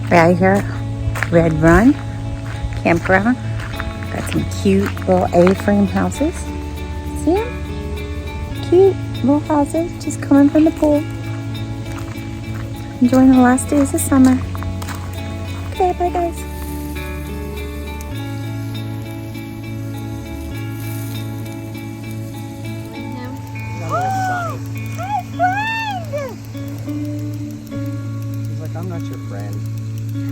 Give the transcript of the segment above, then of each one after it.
Right here, Red Run Campground. Got some cute little A-frame houses. See them? Cute little houses just coming from the pool. Enjoying the last days of summer. Okay, bye guys. I'm not your friend.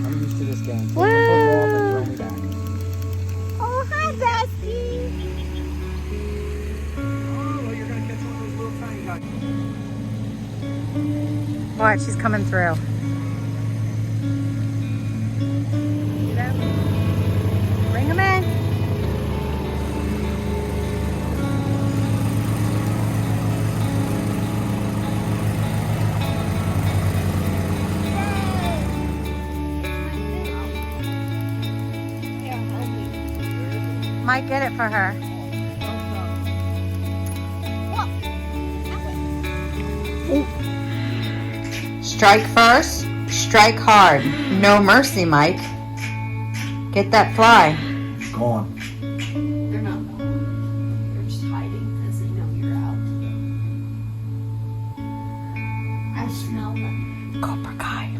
I'm used to this game. Take Whoa. the football and throw me back. Oh, hi, Bestie. Oh, well, you're gonna catch one of those little tiny guys. Watch, she's coming through. See them? Bring them in. Might get it for her. Strike first, strike hard. No mercy, Mike. Get that fly. Gone. They're not gone. They're just hiding because they know you're out. I smell them. Cobra Kai.